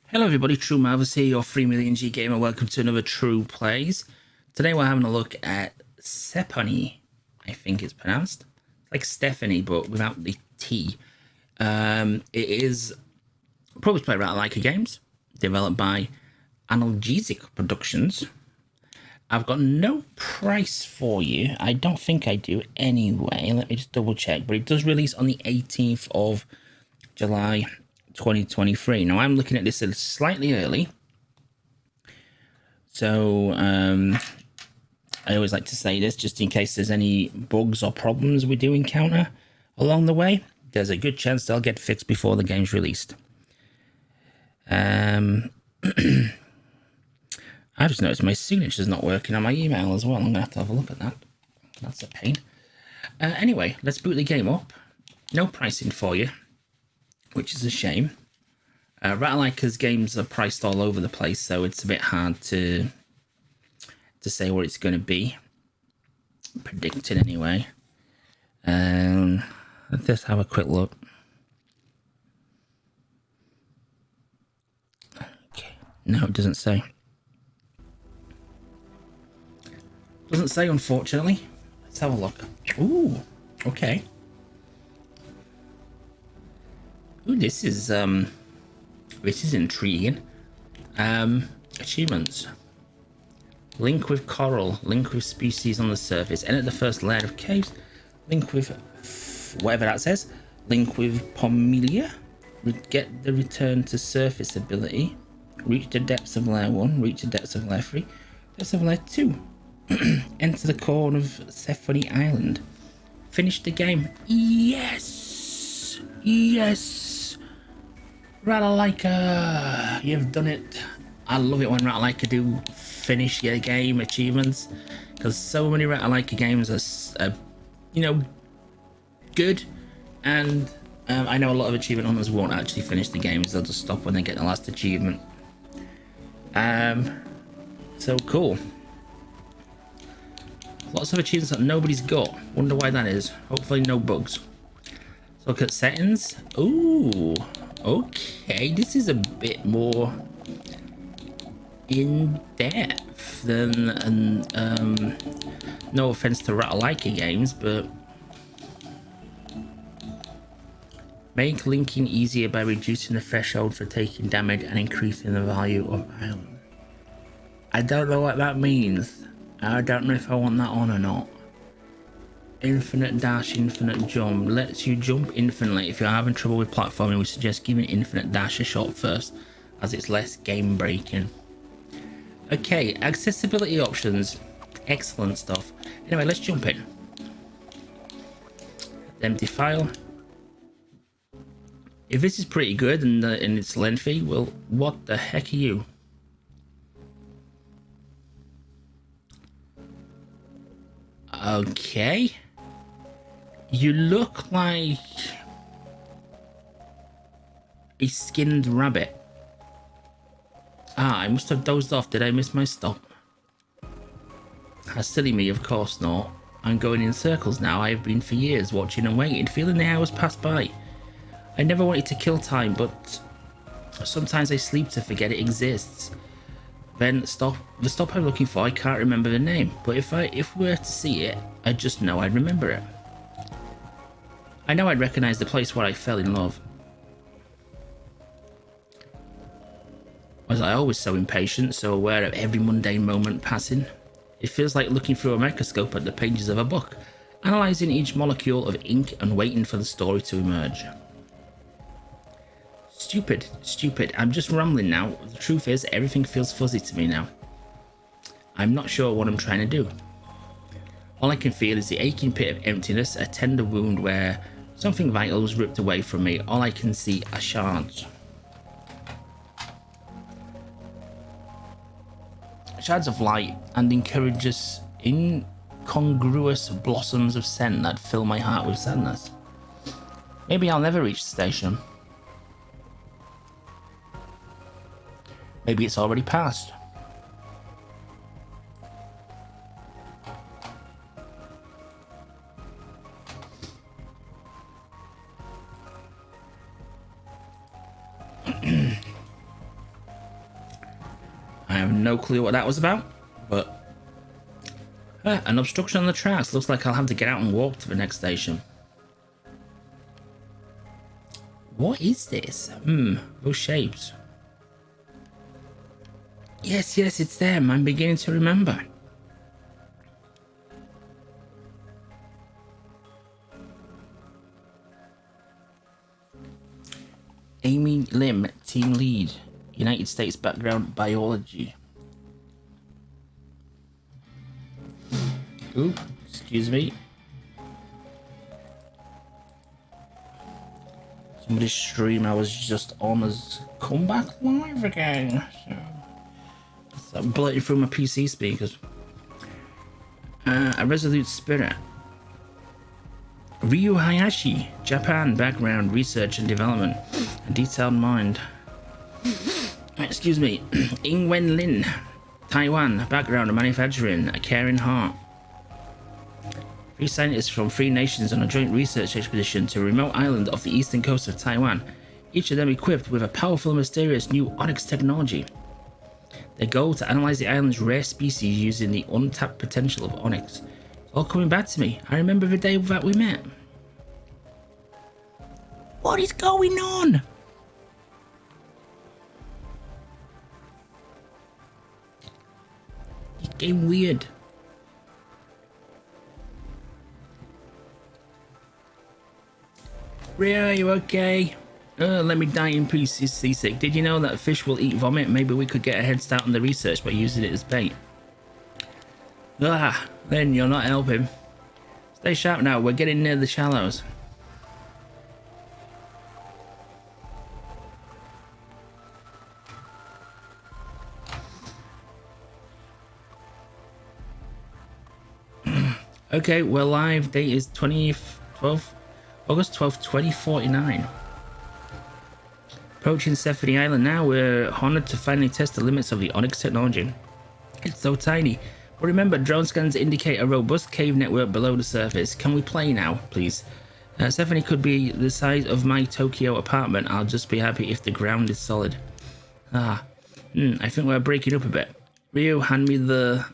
Hello everybody, True Marvels here, your 3 million G gamer. Welcome to another True Plays. Today we're having a look at Sephonie, I think it's pronounced. It's like Stephanie, but without the T. It is published by Ratalaika Games, developed by Analgesic Productions. I've got no price for you. I don't think I do anyway. Let me just double check. But it does release on the 18th of July 2023. Now I'm looking at this slightly early, so I always like to say this just in case there's any bugs or problems we do encounter along the way. There's a good chance they'll get fixed before the game's released. I just noticed my signature's not working on my email as well. I'm gonna have to have a look at that. That's a pain. Anyway, let's boot the game up. No pricing for you, which is a shame. Ratalaika's games are priced all over the place, so it's a bit hard to say what it's going to be. Predicted anyway. Let's just have a quick look. Okay. No, it doesn't say. Doesn't say, unfortunately. Let's have a look. Ooh, okay. Ooh, this is intriguing. Achievements. Link with coral. Link with species on the surface. Enter the first layer of caves. Link with whatever that says. Link with Pomelia. Get the return to surface ability. Reach the depths of layer 1. Reach the depths of layer 3. Depths of layer 2. Enter the core of Sephonie Island. Finish the game. Yes! Yes! Ratalaika, you've done it. I love it when Ratalaika do finish your game achievements, because so many Ratalaika games are good, and I know a lot of achievement hunters won't actually finish the games. They'll just stop when they get the last achievement. So cool. Lots of achievements that nobody's got. Wonder why that is. Hopefully no bugs. Let's look at settings. Ooh, okay. This is a bit more in depth than no offense to Ratalaika games, but make linking easier by reducing the threshold for taking damage and increasing the value of island. I don't know what that means. I don't know if I want that on or not. Infinite dash, infinite jump. Lets you jump infinitely. If you're having trouble with platforming, we suggest giving infinite dash a shot first, as it's less game breaking. Okay, accessibility options. Excellent stuff. Anyway, let's jump in. Empty file. If this is pretty good and it's lengthy, well, what the heck are you? Okay. You look like a skinned rabbit. Ah, I must have dozed off. Did I miss my stop? That's silly me, of course not. I'm going in circles now. I have been for years, watching and waiting, feeling the hours pass by. I never wanted to kill time, but sometimes I sleep to forget it exists. Then the stop I'm looking for, I can't remember the name, but if we were to see it, I just know I'd remember it. I know I'd recognize the place where I fell in love. Was I always so impatient, so aware of every mundane moment passing? It feels like looking through a microscope at the pages of a book, analysing each molecule of ink and waiting for the story to emerge. Stupid, I'm just rambling now. The truth is, everything feels fuzzy to me now. I'm not sure what I'm trying to do. All I can feel is the aching pit of emptiness, a tender wound where something vital was ripped away from me. All I can see are shards. Shards of light and incongruous blossoms of scent that fill my heart with sadness. Maybe I'll never reach the station. Maybe it's already passed. I have no clue what that was about, but an obstruction on the tracks. Looks like I'll have to get out and walk to the next station. What is this? Those shapes. Yes, it's them. I'm beginning to remember. Amy Lim, team lead, United States background, biology. Ooh, excuse me. Somebody's stream I was just on has come back live again. So I'm blurting through my PC speakers. A resolute spirit. Ryu Hayashi, Japan background, research and development, a detailed mind. Excuse me. Ingwen Lin, Taiwan background, manufacturing, a caring heart. 3 scientists from 3 nations on a joint research expedition to a remote island off the eastern coast of Taiwan, each of them equipped with a powerful and mysterious new Onyx technology. Their goal to analyze the island's rare species using the untapped potential of Onyx. It's all coming back to me. I remember the day that we met. What is going on? It's getting weird. Ria, are you okay? Let me die in peace, he's seasick. Did you know that a fish will eat vomit? Maybe we could get a head start on the research by using it as bait. Then you're not helping. Stay sharp now, we're getting near the shallows. Okay, we're live. Date is August 12th, 2049. Approaching Sephonie Island now, we're honored to finally test the limits of the Onyx technology. It's so tiny, but remember, drone scans indicate a robust cave network below the surface. Can we play now, please? Sephonie could be the size of my Tokyo apartment. I'll just be happy if the ground is solid. I think we're breaking up a bit. Ryu, hand me the...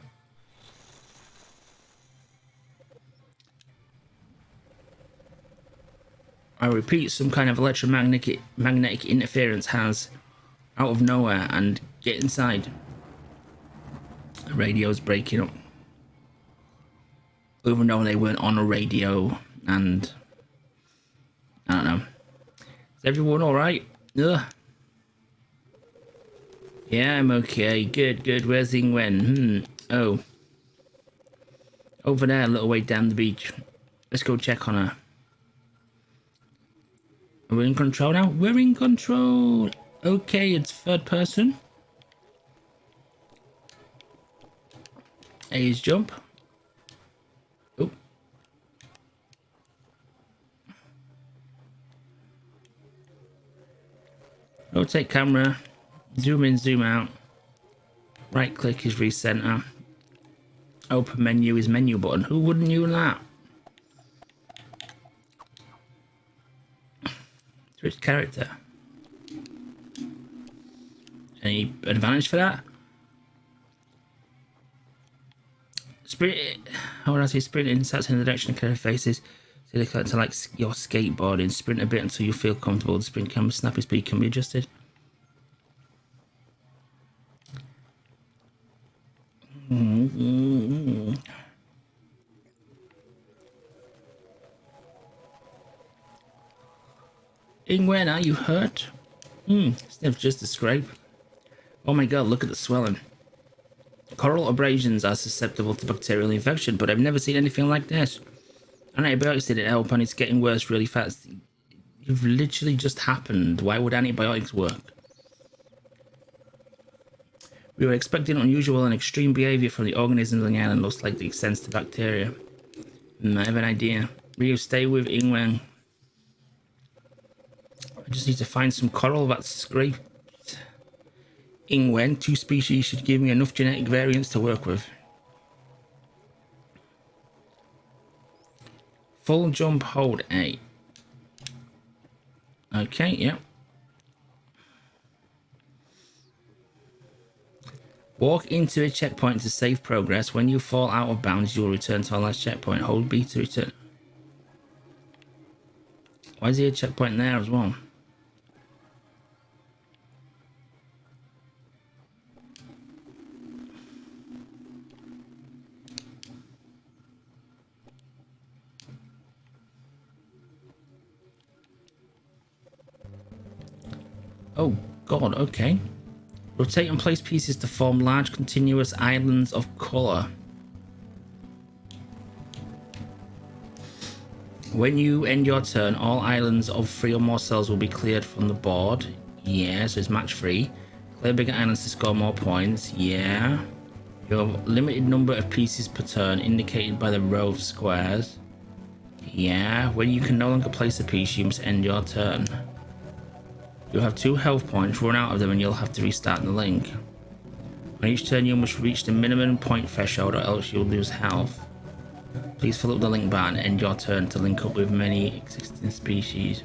I repeat, some kind of magnetic interference has out of nowhere, and get inside. The radio's breaking up. Even though they weren't on a radio, and I don't know. Is everyone alright? Ugh. Yeah, I'm okay. Good. Where's Ingwen? Oh. Over there, a little way down the beach. Let's go check on her. We're in control now? We're in control! Okay, it's third person. A's jump. Oh. Rotate camera. Zoom in, zoom out. Right click is recenter. Open menu is menu button. Who wouldn't use that? Switch character. Any advantage for that? Sprint. How would I say sprinting? Starts in the direction the character faces. So they to like your skateboarding. Sprint a bit until you feel comfortable. The sprint camera snappy speed can be adjusted. Ingwen, are you hurt? Sniff, just a scrape. Oh my god, look at the swelling. Coral abrasions are susceptible to bacterial infection, but I've never seen anything like this. Antibiotics didn't help, and it's getting worse really fast. You've literally just happened. Why would antibiotics work? We were expecting unusual and extreme behavior from the organisms on the island. Looks like they extends to bacteria. I have an idea. Ryu, stay with Ingwen. I just need to find some coral that's scraped. Ingwen, 2 species should give me enough genetic variants to work with. Full jump, hold A. Okay, yeah. Walk into a checkpoint to save progress. When you fall out of bounds, you'll return to our last checkpoint. Hold B to return. Why is there a checkpoint there as well? Oh god, okay. Rotate and place pieces to form large continuous islands of colour. When you end your turn, all islands of 3 or more cells will be cleared from the board. Yeah, so it's match 3. Clear bigger islands to score more points. Yeah. You have a limited number of pieces per turn indicated by the row of squares. Yeah. When you can no longer place a piece, you must end your turn. You'll have 2 health points, run out of them and you'll have to restart the link. On each turn you must reach the minimum point threshold or else you'll lose health. Please fill up the link bar and end your turn to link up with many existing species.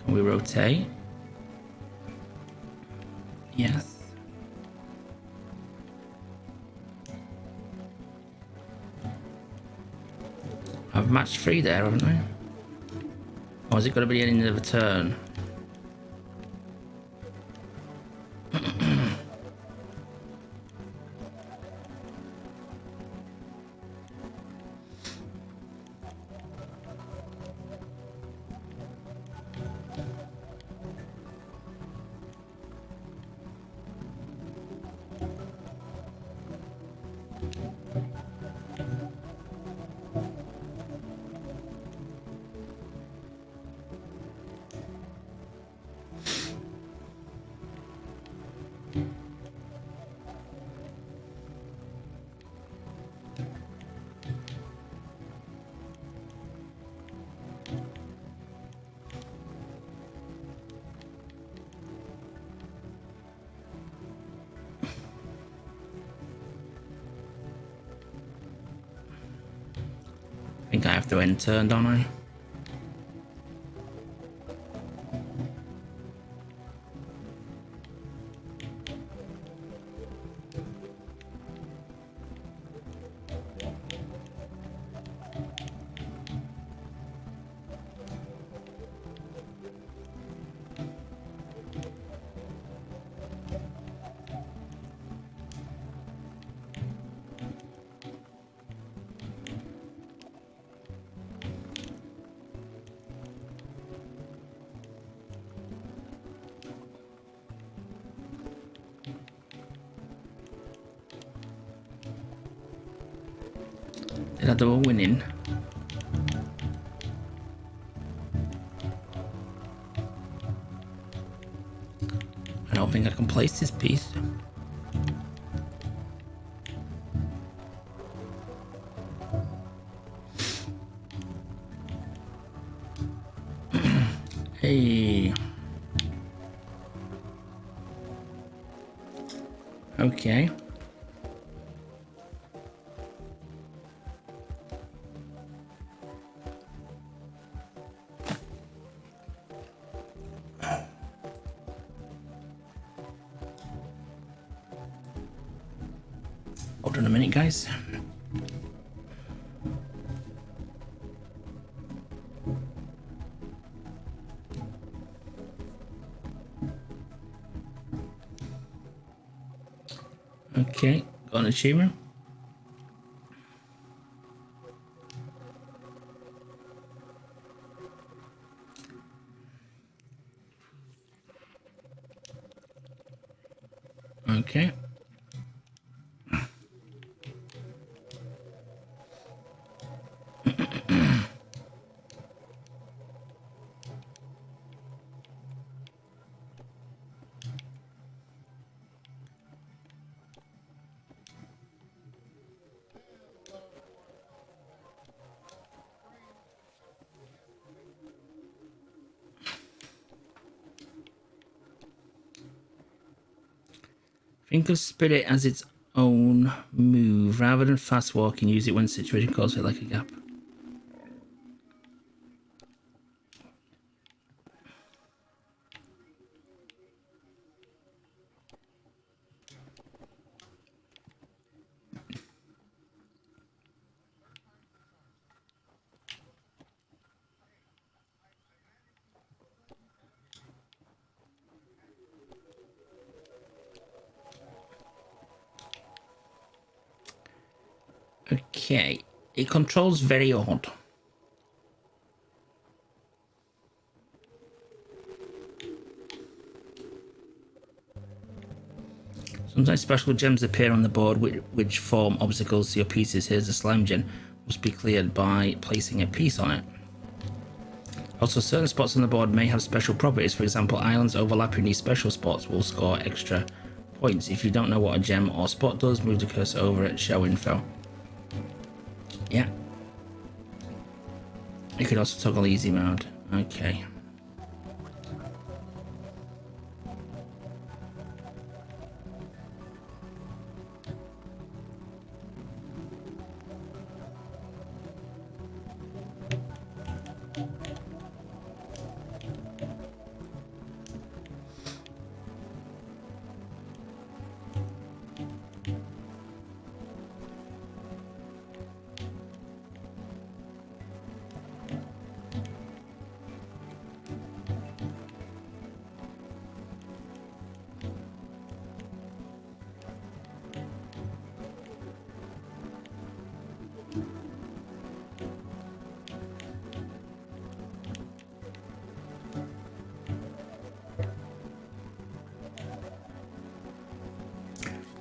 Can we rotate? Yes. I've matched 3 there, haven't I? Or is it going to be the end of a turn? I think I have to end turn, don't I? Did I do a winning? I don't think I can place this piece. Hey. Okay. Hold on a minute, guys. Okay, got an achievement. Okay. Think of Spirit as its own move. Rather than fast walking, use it when situation calls for it like a gap. Okay, it controls very odd. Sometimes special gems appear on the board which form obstacles to your pieces. Here's a slime gem. Must be cleared by placing a piece on it. Also, certain spots on the board may have special properties. For example, islands overlapping these special spots will score extra points. If you don't know what a gem or spot does, move the cursor over it, show info. Yeah. You can also toggle easy mode. Okay.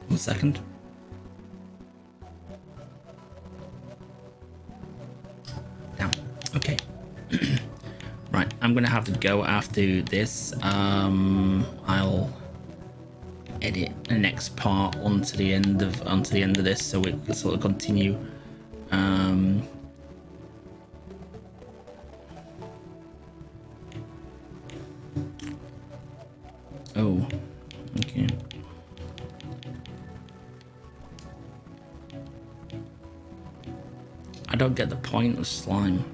1 second. Down. Okay. Right, I'm gonna have to go after this. I'll edit the next part onto the end of this, so it can sort of continue. Oh, okay. I don't get the point of slime.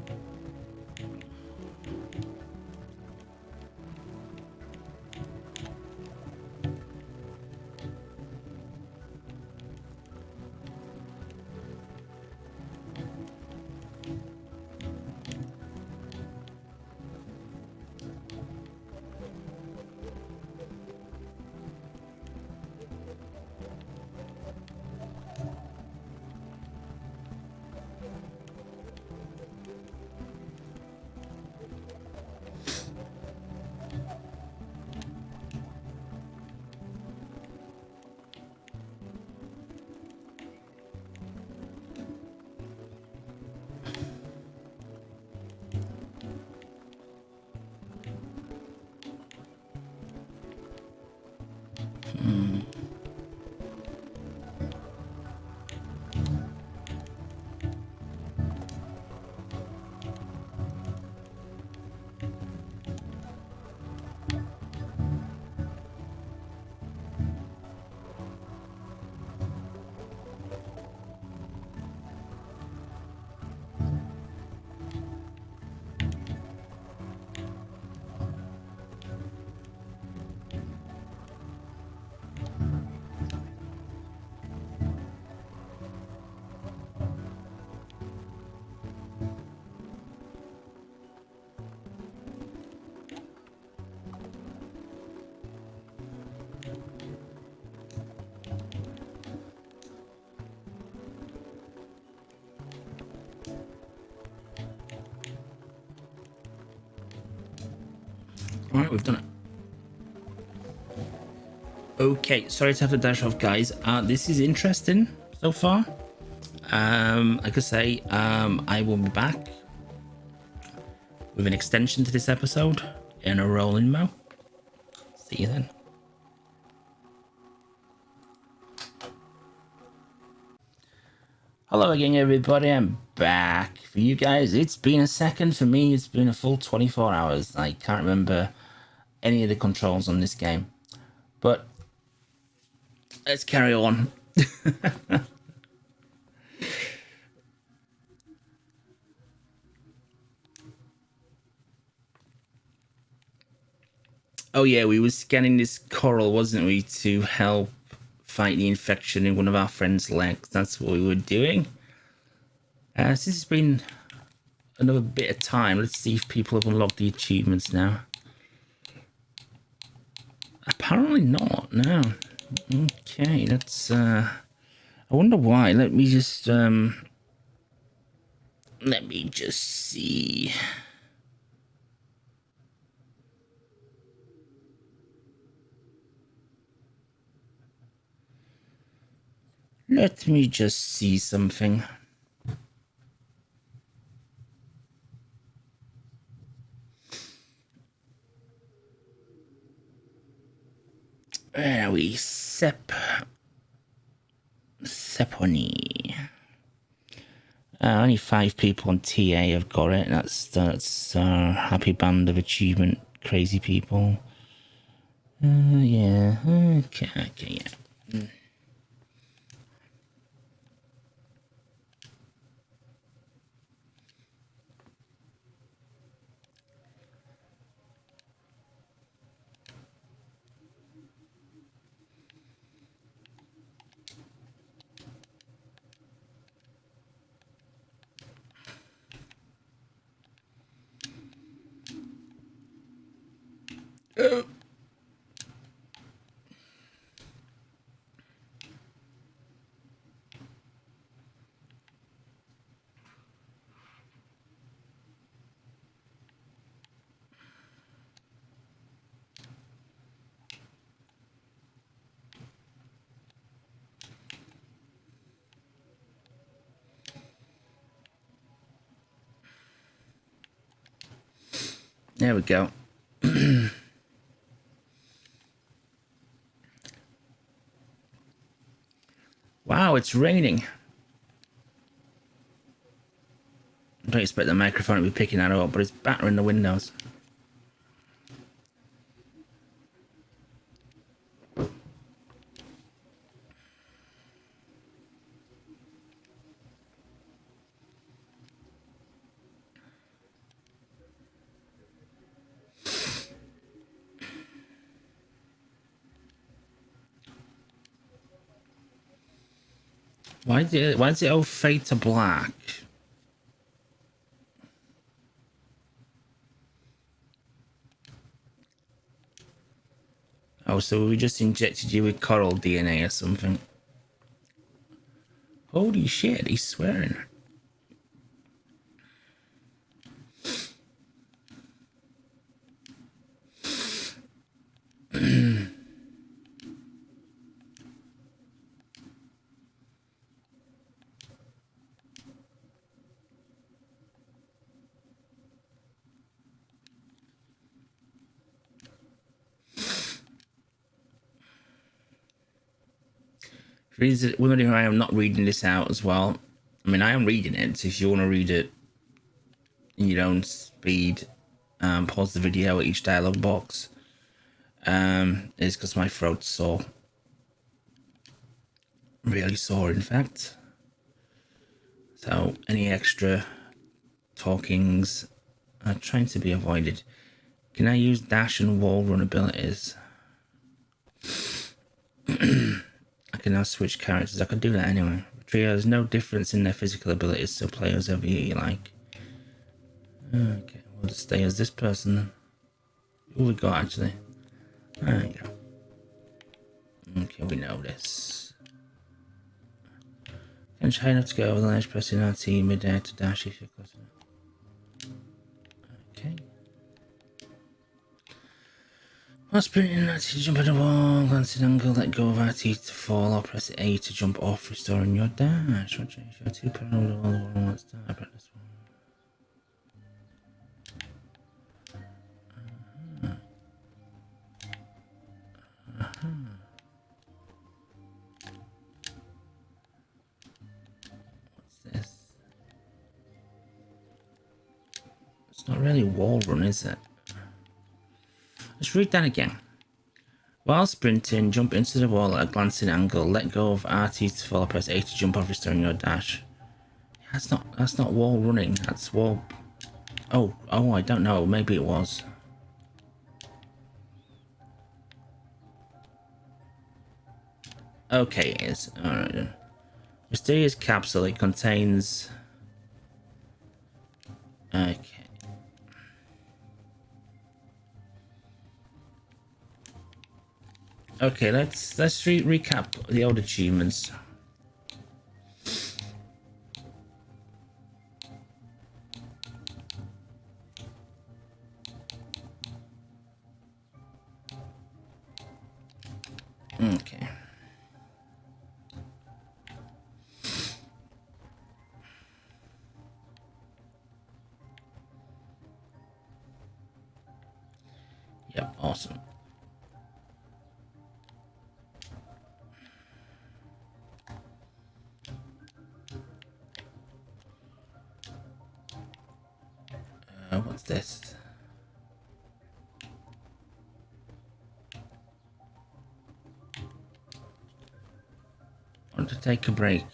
Alright, we've done it. Okay, sorry to have to dash off, guys. This is interesting so far. Like I say, I will be back with an extension to this episode in a rolling mo. See you then. Hello again, everybody. I'm back for you guys. It's been a second. For me, it's been a full 24 hours. I can't remember any of the controls on this game. But let's carry on. Oh yeah, we were scanning this coral, wasn't we, to help fight the infection in one of our friend's legs. That's what we were doing. Since it's been another bit of time, let's see if people have unlocked the achievements now. Apparently not, no. Okay, that's I wonder why. Let me just see. Let me just see something. Where are we? Sephonie. Only 5 people on TA have got it. That's happy band of achievement, crazy people. Yeah. Okay, yeah. There we go. Wow, it's raining. I don't expect the microphone to be picking that up, but it's battering the windows. Why does it all fade to black? Oh, so we just injected you with coral DNA or something. Holy shit, he's swearing. Wondering why I'm not reading this out as well. I mean, I am reading it, so if you want to read it in your own speed, pause the video at each dialogue box. It's because my throat's sore. Really sore, in fact. So any extra talkings are trying to be avoided. Can I use dash and wall run abilities? I can now switch characters. I could do that anyway. Trio, there's no difference in their physical abilities, so play as ever you like. Okay, we'll just stay as this person then. Who we got actually? There you go. Okay, we know this. Can try not to go over the ledge, pressing RT mid-air to dash if you're close enough. Okay. While sprinting, RT to jump at the wall, glancing angle, let go of RT to fall, or press A to jump off, restoring your dash. Watch out if you're too paranoid or the one wants to practice one. What's this? It's not really wall run, is it? Let's read that again. While sprinting, jump into the wall at a glancing angle. Let go of RT to fall. Press A to jump off, restoring your dash. That's not wall running. That's wall. Oh, I don't know. Maybe it was. Okay, it is. All right then. Mysterious capsule. It contains. Okay. Okay, let's recap the old achievements. Okay. Yep, awesome. What's this? I want to take a break.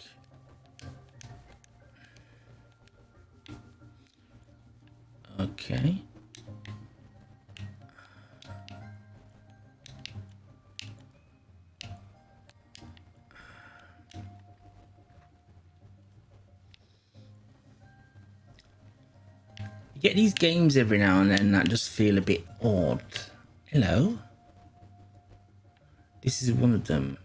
Okay. You get these games every now and then that just feel a bit odd. Hello. This is one of them.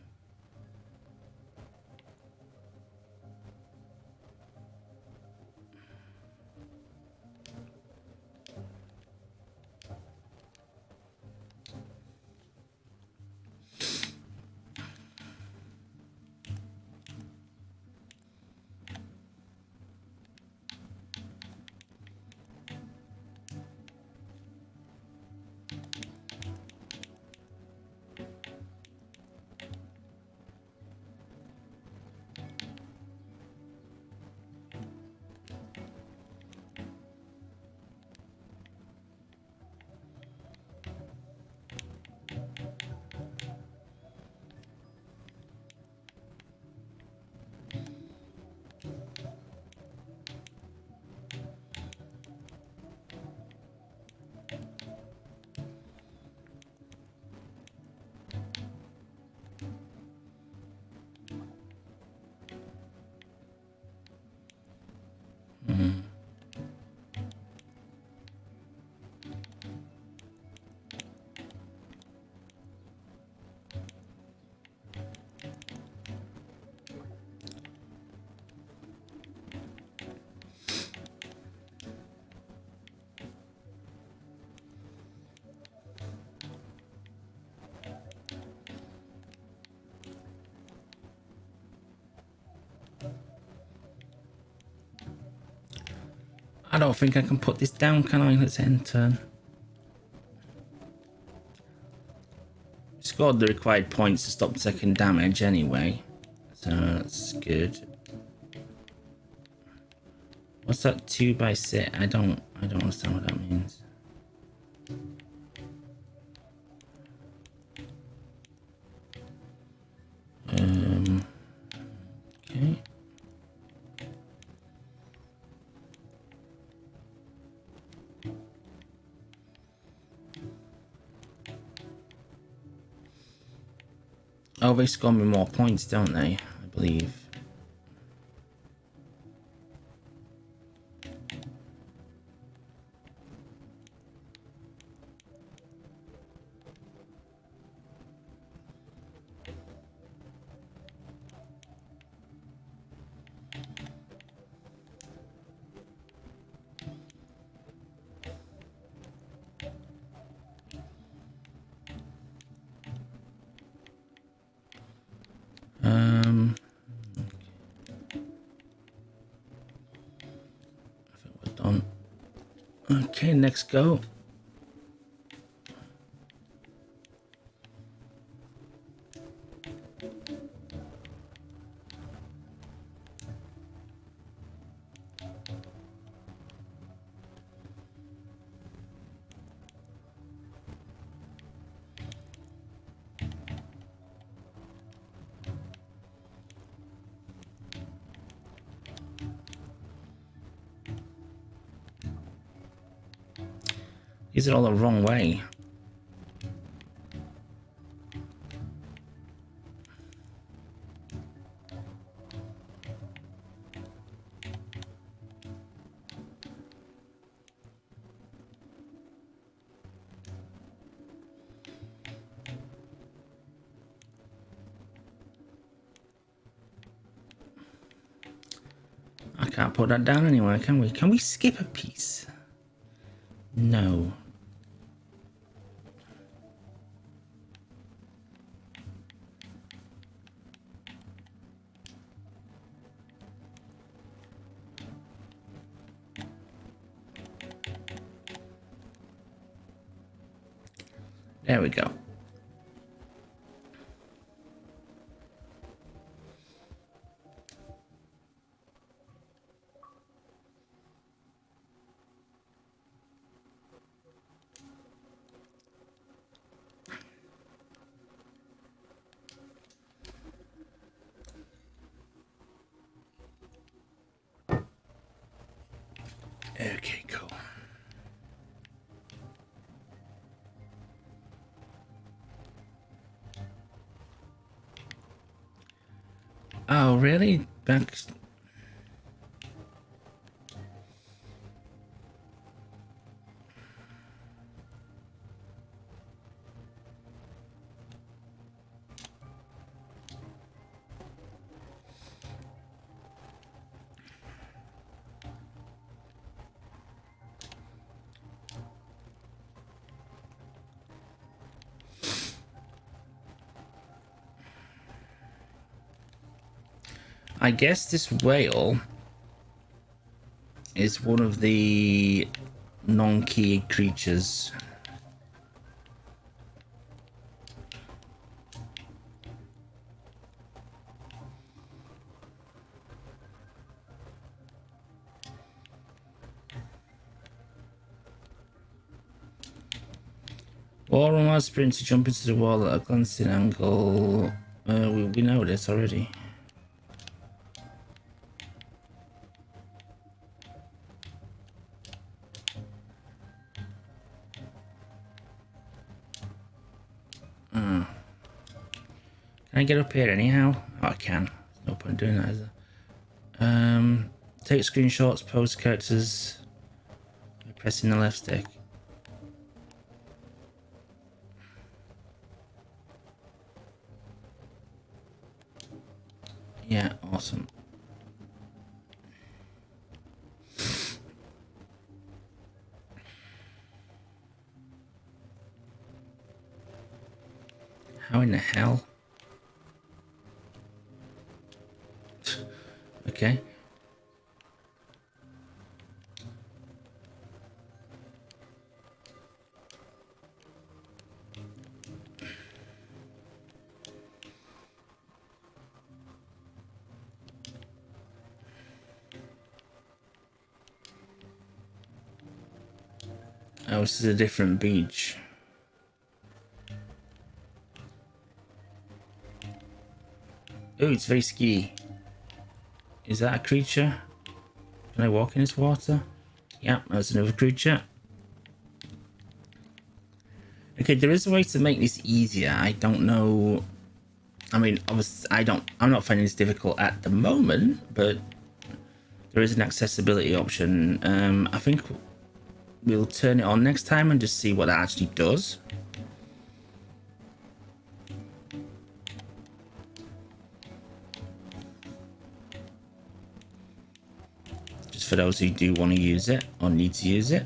I don't think I can put this down, can I? Let's enter. Scored the required points to stop second damage anyway, so that's good. What's that 2x6? I don't understand what that means. Okay. Oh, they score me more points, don't they? I believe. I think we're done. Okay, next go. Is it all the wrong way? I can't put that down anywhere, can we? Can we skip a piece? No. There we go. Okay, cool. Oh, really? Back. I guess this whale is one of the non-key creatures. Wall run while sprint to jump into the wall at a glancing angle. We know this already. Can I get up here anyhow? Oh, I can. There's no point doing that, is there? Take screenshots, post characters by pressing the left stick. Yeah, awesome. How in the hell? Okay. Oh, this is a different beach. Oh, it's very ski. Is that a creature? Can I walk in this water? Yeah, that's another creature. Okay, there is a way to make this easier. I don't know. I mean, obviously, I'm not finding this difficult at the moment, but there is an accessibility option. I think we'll turn it on next time and just see what that actually does. Just for those who do want to use it or need to use it.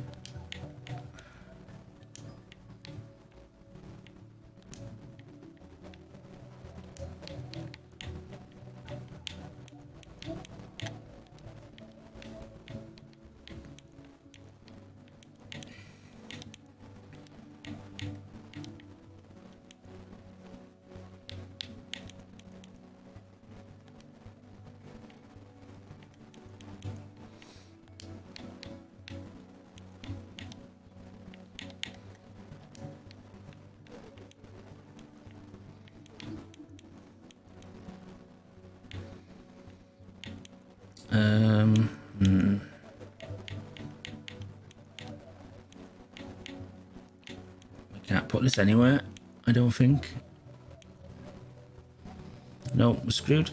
Can't put this anywhere, I don't think. No, we're screwed.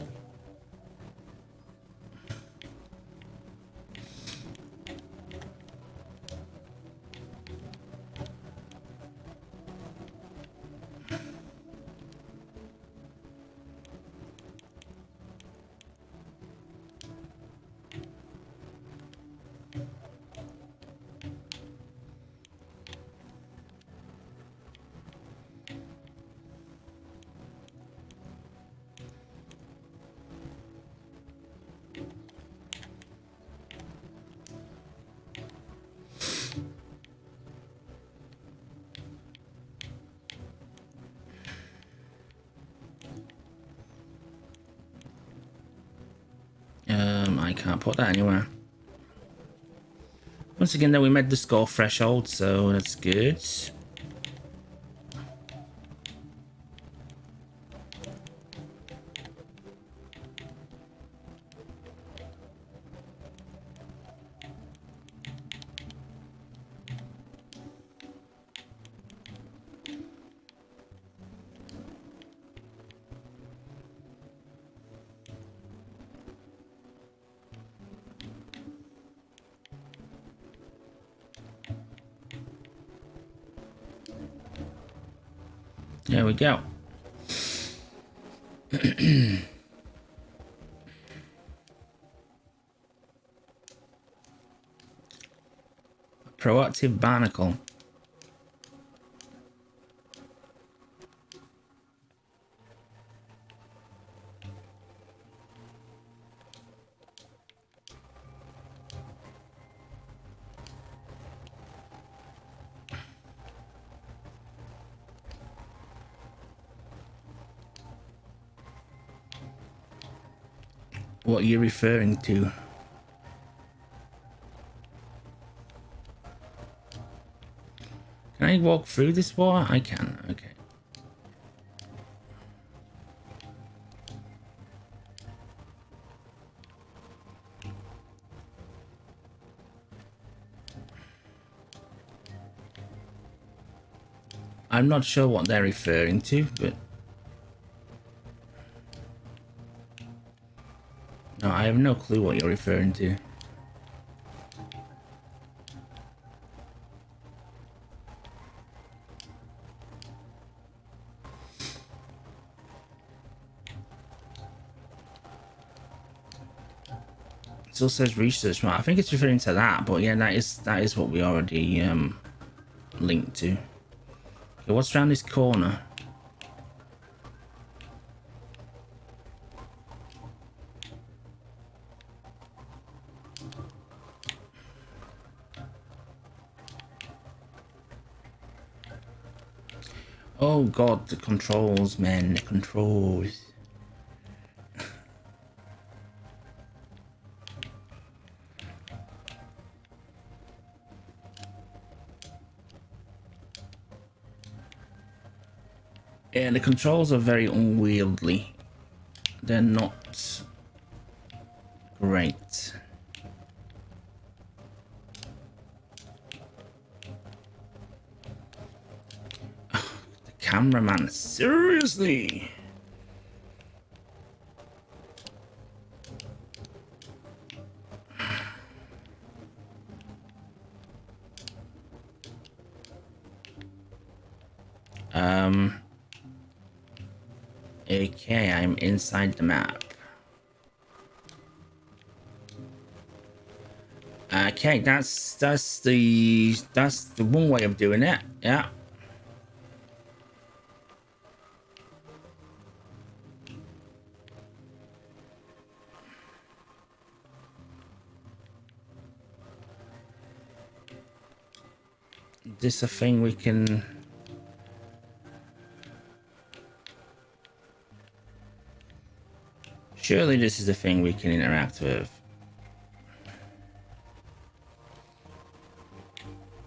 can't put that anywhere. Once again, though, we met the score threshold, so that's good. There we go. Proactive barnacle. What are you referring to? Can I walk through this wall? I can, okay. I'm not sure what they're referring to, but... No, I have no clue what you're referring to. It still says research map. I think it's referring to that, but yeah, that is what we already linked to. Okay, what's around this corner? Oh god, the controls, man, the controls. Yeah, the controls are very unwieldy. They're not great. The cameraman, seriously? Okay, I'm inside the map. Okay, that's the one way of doing it. Yeah. Is this a thing we can... Surely this is a thing we can interact with.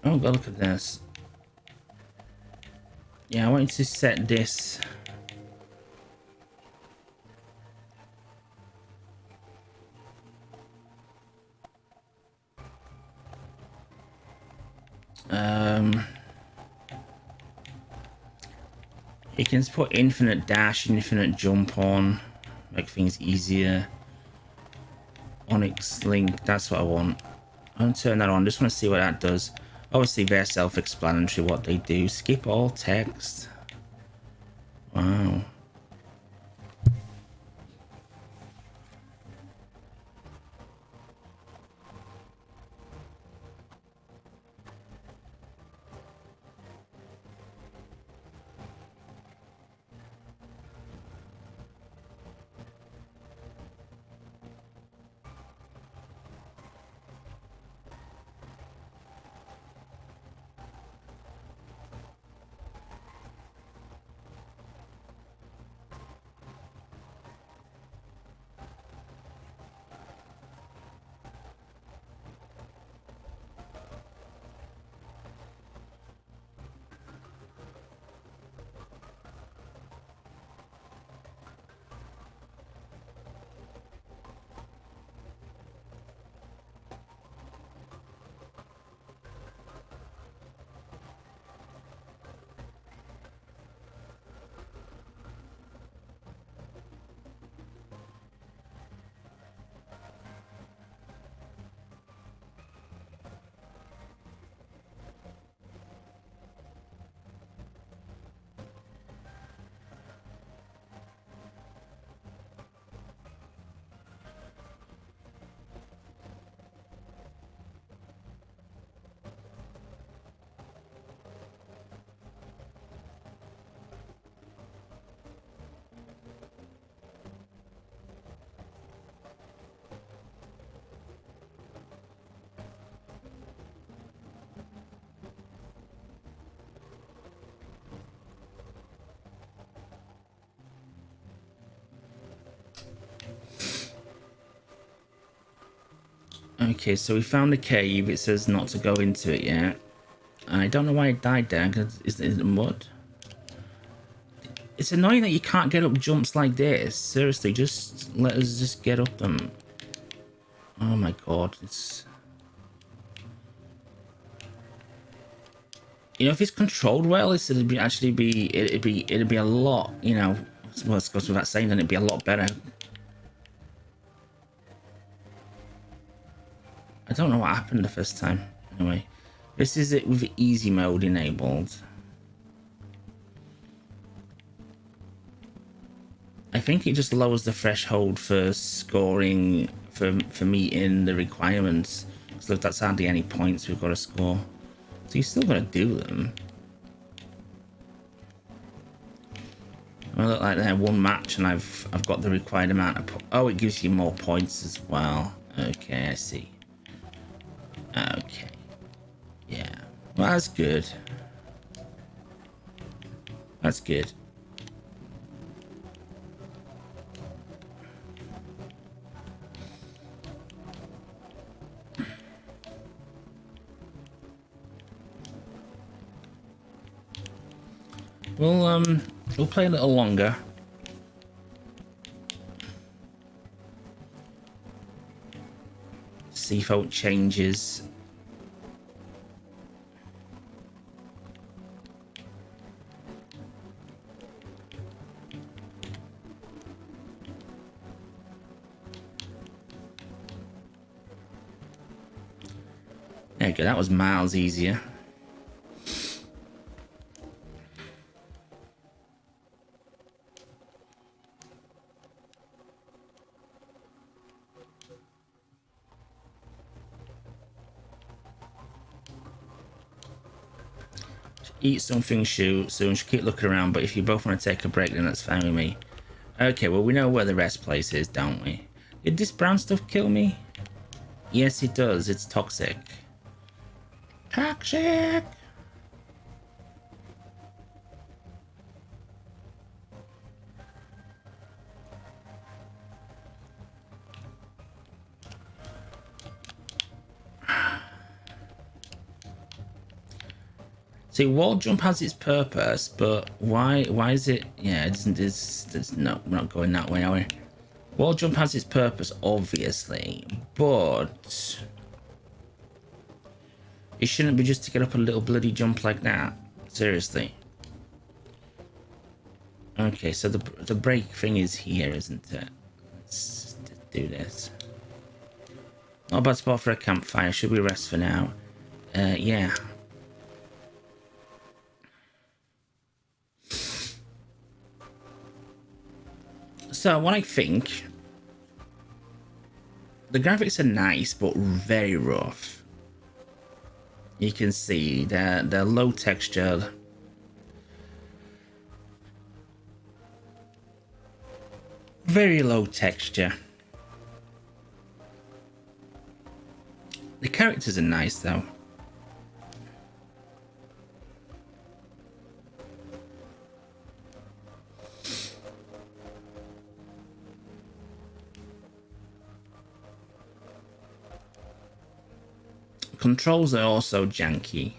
Oh god, look at this. Yeah, I want to set this. You can put infinite dash, infinite jump on, make things easier. Onyx link, that's what I want. I'm gonna turn that on, just want to see what that does. Obviously they're self-explanatory what they do. Skip all text. Wow. Okay, so we found a cave. It says not to go into it yet. And I don't know why it died there, because it's in the mud. It's annoying that you can't get up jumps like this. Seriously, just let us just get up them. Oh my god, it's... You know, if it's controlled well, it'd be it'd be a lot, you know, well, it goes without saying, then it'd be a lot better. I don't know what happened the first time. Anyway, this is it with easy mode enabled. I think it just lowers the threshold for scoring, for meeting the requirements. So that's hardly any points we've got to score. So you still got to do them. I look like there one match and I've got the required amount of oh, it gives you more points as well. Okay, I see. Okay. Yeah. Well, that's good. That's good. We'll play a little longer. See if it changes. There you go, that was miles easier. Eat something soon, keep looking around, but if you both want to take a break, then that's fine with me. Okay, well, we know where the rest place is, don't we? Did this brown stuff kill me? Yes, it does. It's toxic. Toxic! See, wall jump has its purpose, but why is it... Yeah, it's no, we're not going that way, are we? Wall jump has its purpose, obviously, but... It shouldn't be just to get up a little bloody jump like that. Seriously. Okay, so the break thing is here, isn't it? Let's do this. Not a bad spot for a campfire. Should we rest for now? Yeah. So what I think, the graphics are nice but very rough. You can see they're low textured. Very low texture. The characters are nice though. Controls are also janky.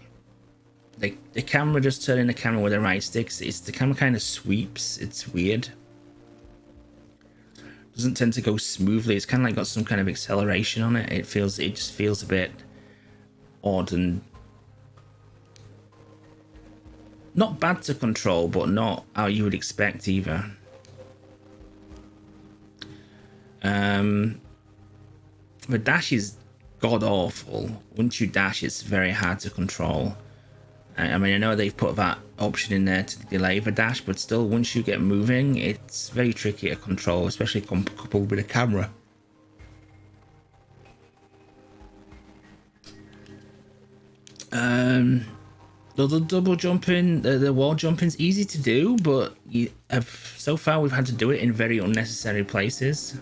The camera, just turning the camera with the right sticks, the camera kind of sweeps. It's weird. Doesn't tend to go smoothly. It's kind of like got some kind of acceleration on it. It just feels a bit odd and not bad to control, but not how you would expect either. The dash is god awful. Once you dash, it's very hard to control. I mean, I know they've put that option in there to delay the dash, but still, once you get moving, it's very tricky to control, especially coupled with a camera. The double jumping, the wall jumping's easy to do, but so far we've had to do it in very unnecessary places.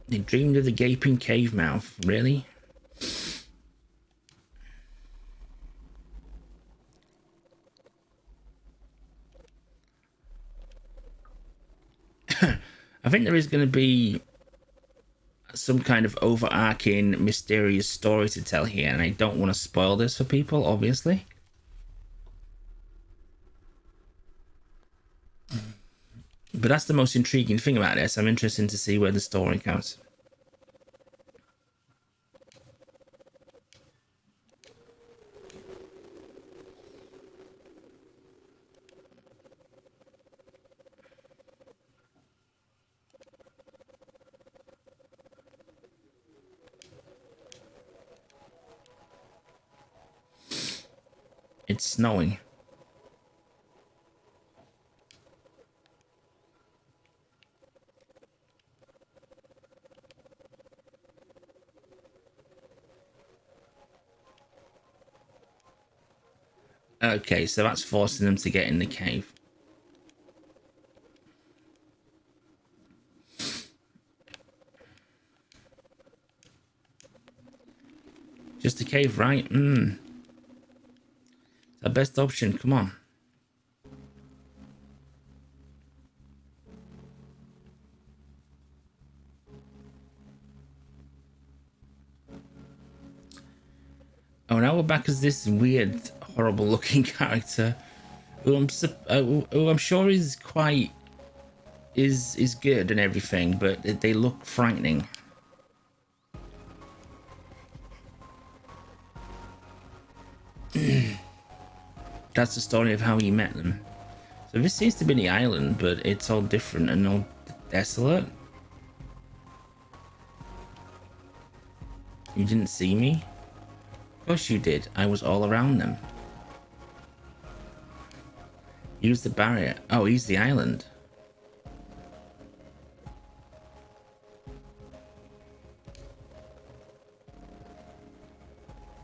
They dreamed of the gaping cave mouth, really? I think there is going to be some kind of overarching mysterious story to tell here, and I don't want to spoil this for people, obviously. But that's the most intriguing thing about this. I'm interested to see where the story goes. It's snowing. Okay, so that's forcing them to get in the cave. Just a cave, right? It's our best option. Come on. Oh, now we're back as this weird, horrible looking character who I'm sure is quite is good and everything, but they look frightening. That's the story of how you met them. So this seems to be the island, but it's all different and all desolate. You didn't see me? Of course you did. I was all around them. Use the barrier. Oh, he's the island.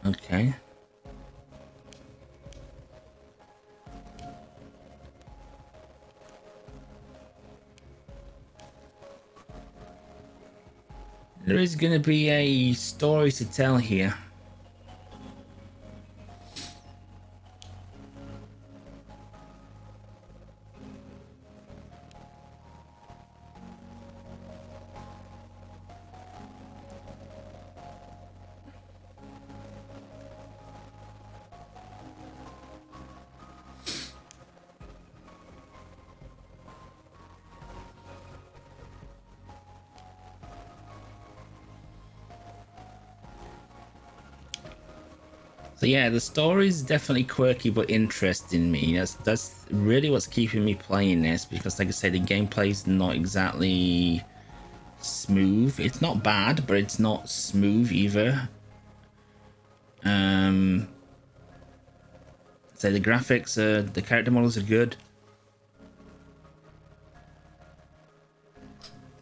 Okay. There is going to be a story to tell here. So yeah, the story is definitely quirky but interesting me. That's really what's keeping me playing this, because like I say, the gameplay is not exactly smooth. It's not bad, but it's not smooth either. So the graphics are, the character models are good.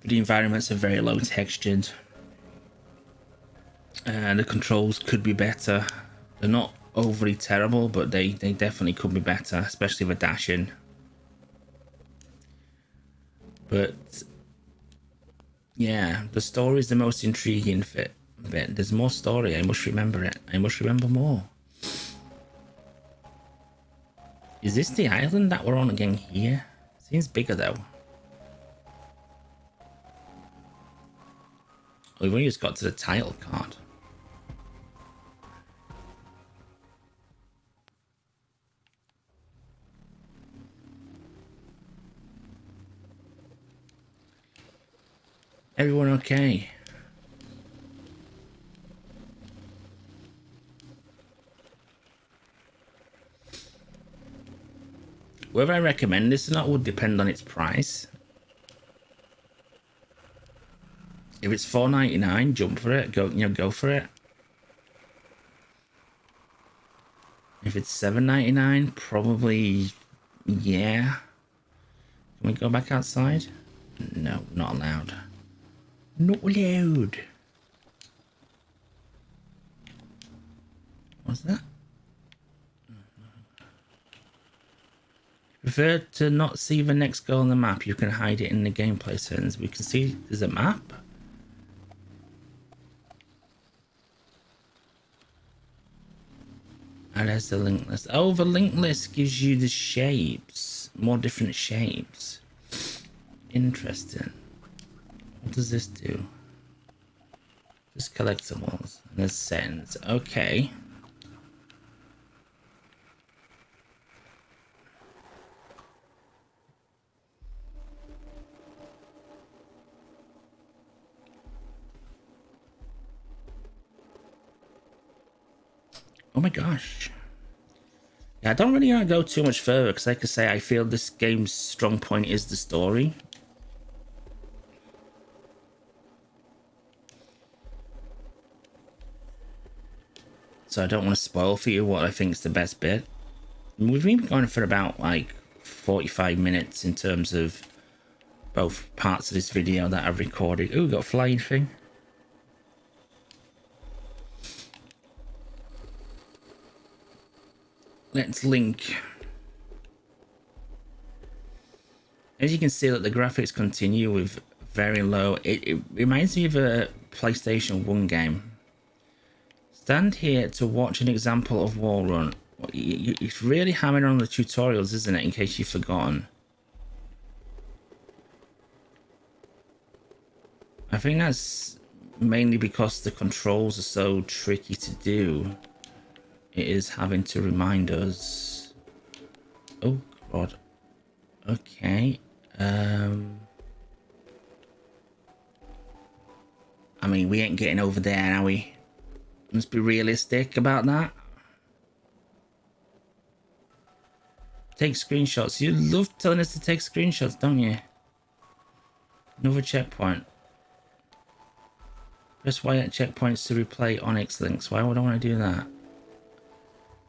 But the environments are very low textured. And the controls could be better. They're not overly terrible, but they definitely could be better, especially with dashing. But yeah, the story is the most intriguing bit. There's more story. I must remember it. I must remember more. Is this the island that we're on again here? Seems bigger though. We've only just got to the title card. Everyone okay? Whether I recommend this or not would depend on its price. If it's $4.99, jump for it. Go for it. If it's $7.99, probably, yeah. Can we go back outside? No, not allowed. Not allowed. What's that? Prefer to not see the next goal on the map. You can hide it in the gameplay settings. We can see there's a map. And there's the link list. Oh, the link list gives you the shapes. More different shapes. Interesting. What does this do? Just collectibles. And there's settings. Okay. Oh my gosh. Yeah, I don't really want to go too much further because, like I say, I feel this game's strong point is the story. So I don't want to spoil for you what I think is the best bit. We've been going for about like 45 minutes in terms of both parts of this video that I've recorded. Ooh, got a flying thing. Let's link. As you can see that the graphics continue with very low. It reminds me of a PlayStation 1 game. Stand here to watch an example of wall run. It's really hammering on the tutorials, isn't it, in case you've forgotten? I think that's mainly because the controls are so tricky to do. It is having to remind us. Oh god. Okay. I mean, we ain't getting over there, are we? Let's be realistic about that. Take screenshots. You love telling us to take screenshots, don't you? Another checkpoint. Press Y at checkpoints to replay Onyx links. Why would I want to do that?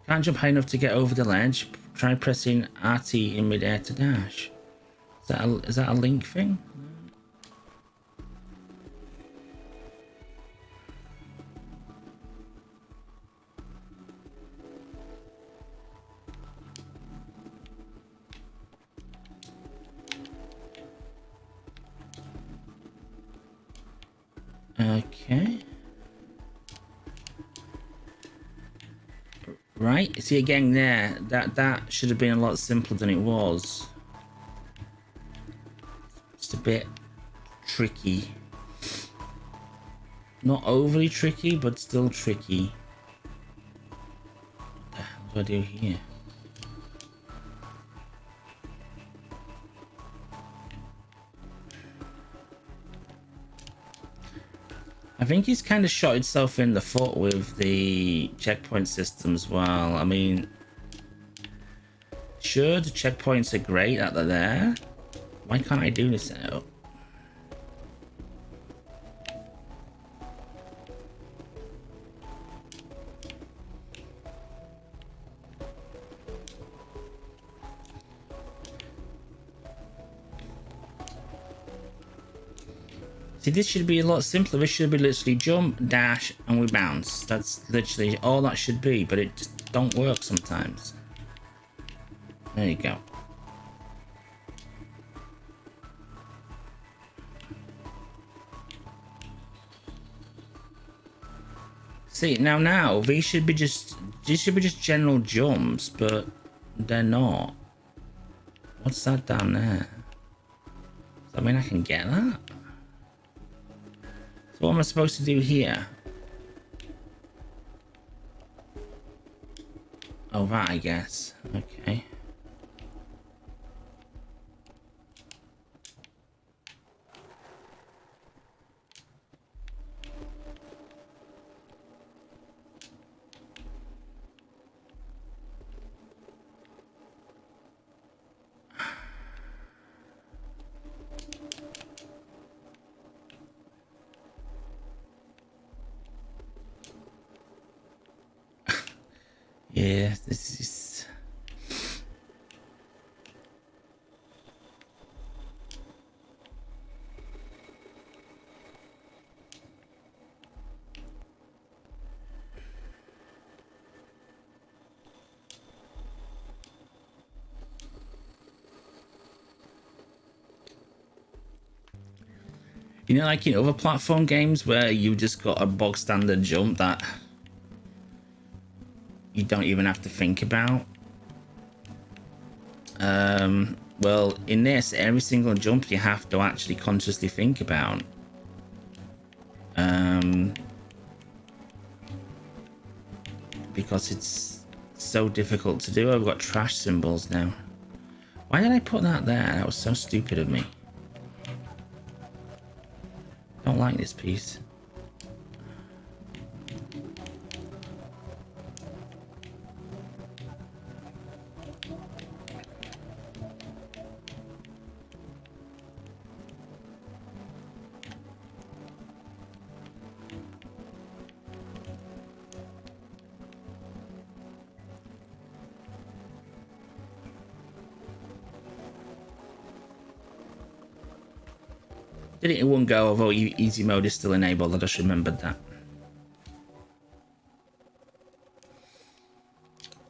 Can't jump high enough to get over the ledge. Try pressing RT in midair to dash. Is that a link thing? Okay. Right, see again there, that should have been a lot simpler than it was. Just a bit tricky. Not overly tricky, but still tricky. What do I do here? I think he's kind of shot himself in the foot with the checkpoint system as well. I mean, sure, the checkpoints are great that they're there. Why can't I do this now? See, this should be a lot simpler. This should be literally jump, dash, and we bounce. That's literally all that should be, but it just don't work sometimes. There you go. See, now these should be just general jumps, but they're not. What's that down there? Does that mean I can get that? So what am I supposed to do here? Oh, that, I guess. Okay. Yeah, this is... You know, like in other platform games where you just got a bog standard jump that you don't even have to think about. Well, in this, every single jump you have to actually consciously think about. Because it's so difficult to do. I've got trash symbols now. Why did I put that there? That was so stupid of me. Don't like this piece. Did it in one go, although easy mode is still enabled. I just remembered that.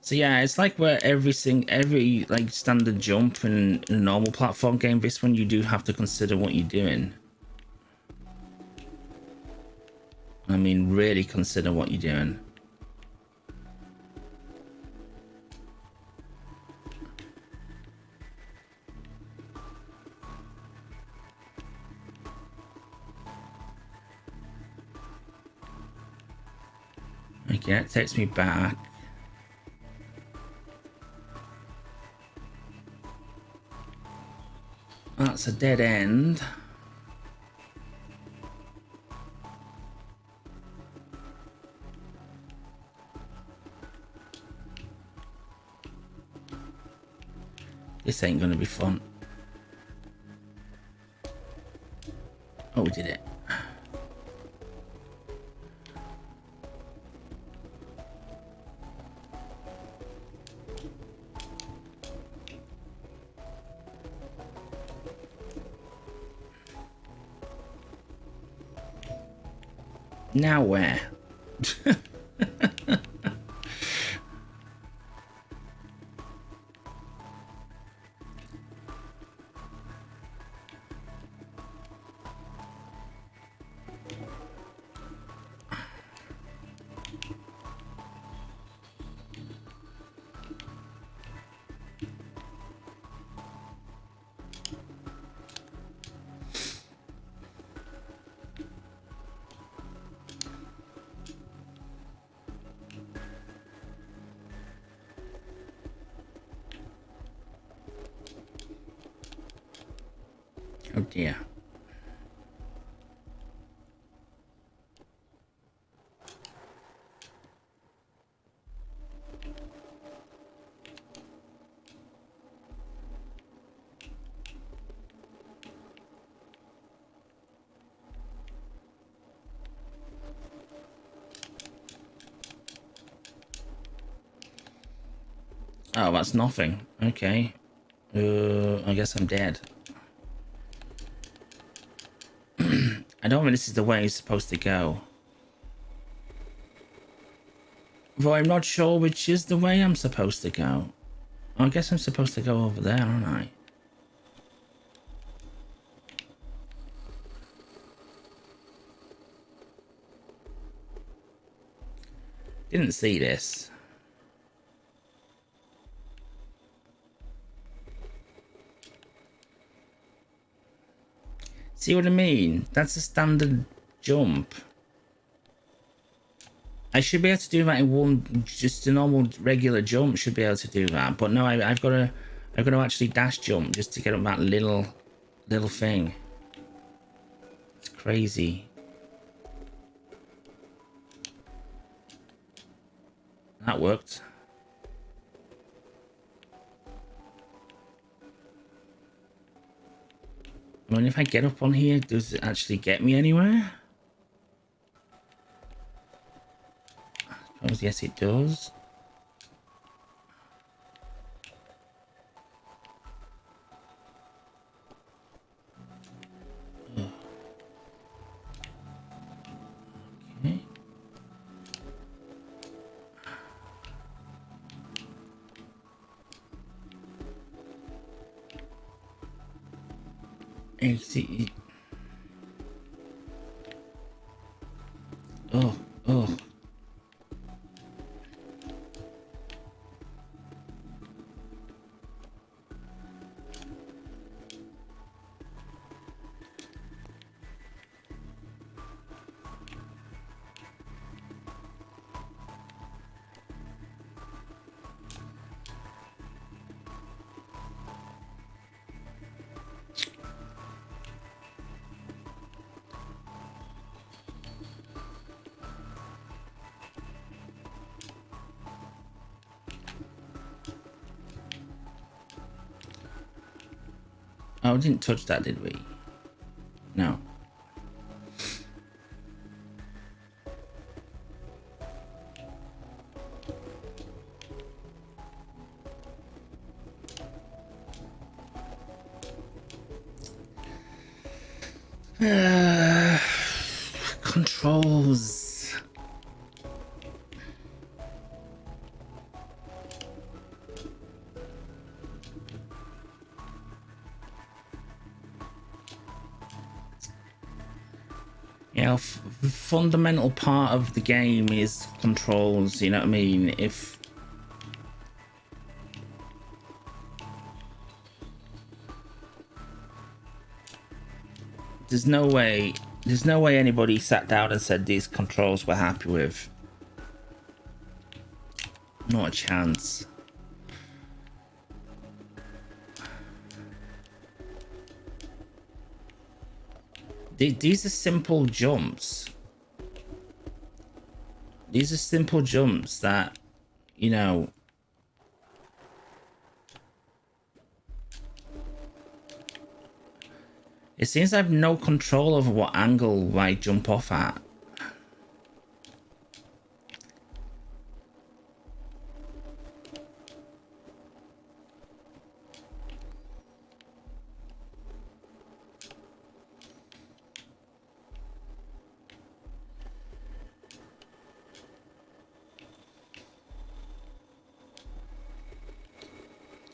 So yeah, it's like where every like standard jump in a normal platform game, this one you do have to consider what you're doing. I mean, really consider what you're doing. Okay, it takes me back. That's a dead end. This ain't gonna be fun. Oh, we did it. Now where? Oh dear. Oh, that's nothing. Okay. I guess I'm dead. I don't think this is the way it's supposed to go. Though I'm not sure which is the way I'm supposed to go. I guess I'm supposed to go over there, aren't I? Didn't see this. See what I mean? That's a standard jump. I should be able to do that in one, just a normal regular jump should be able to do that. But no, I've got to actually dash jump just to get up that little thing. It's crazy. That worked. I mean, if I get up on here, does it actually get me anywhere? I suppose yes, it does. Okay. I see. Oh. Oh, we didn't touch that, did we? No. Controls. You know, fundamental part of the game is controls, you know what I mean? If there's no way anybody sat down and said these controls we're happy with. Not a chance. These are simple jumps. These are simple jumps that, you know, it seems I have no control over what angle I jump off at.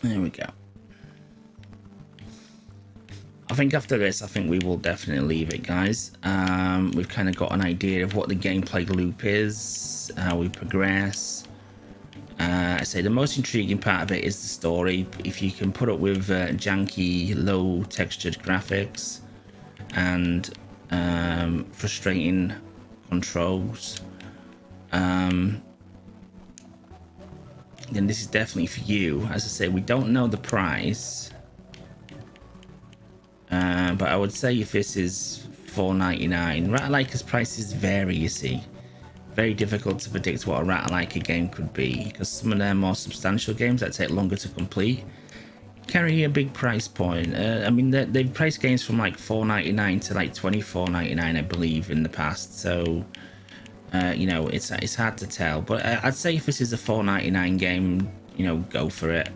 There we go. I think after this, I think we will definitely leave it, guys. We've kind of got an idea of what the gameplay loop is, how we progress. I say the most intriguing part of it is the story. If you can put up with janky, low textured graphics and frustrating controls, then this is definitely for you. As I say, we don't know the price, but I would say if this is $4.99, Ratalaika's prices vary, you see. Very difficult to predict what a Ratalaika game could be, because some of their more substantial games that take longer to complete carry a big price point. I mean, they've priced games from like $4.99 to like $24.99, I believe, in the past. So you know, it's hard to tell, but I'd say if this is a $4.99 game, you know, go for it.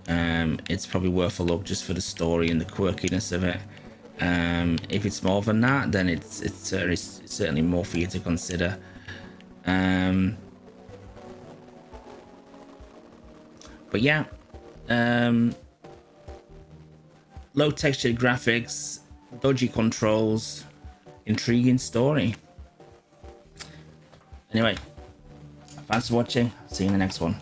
It's probably worth a look just for the story and the quirkiness of it. If it's more than that, then it's certainly more for you to consider. But yeah, low textured graphics, dodgy controls, intriguing story. Anyway, thanks for watching. See you in the next one.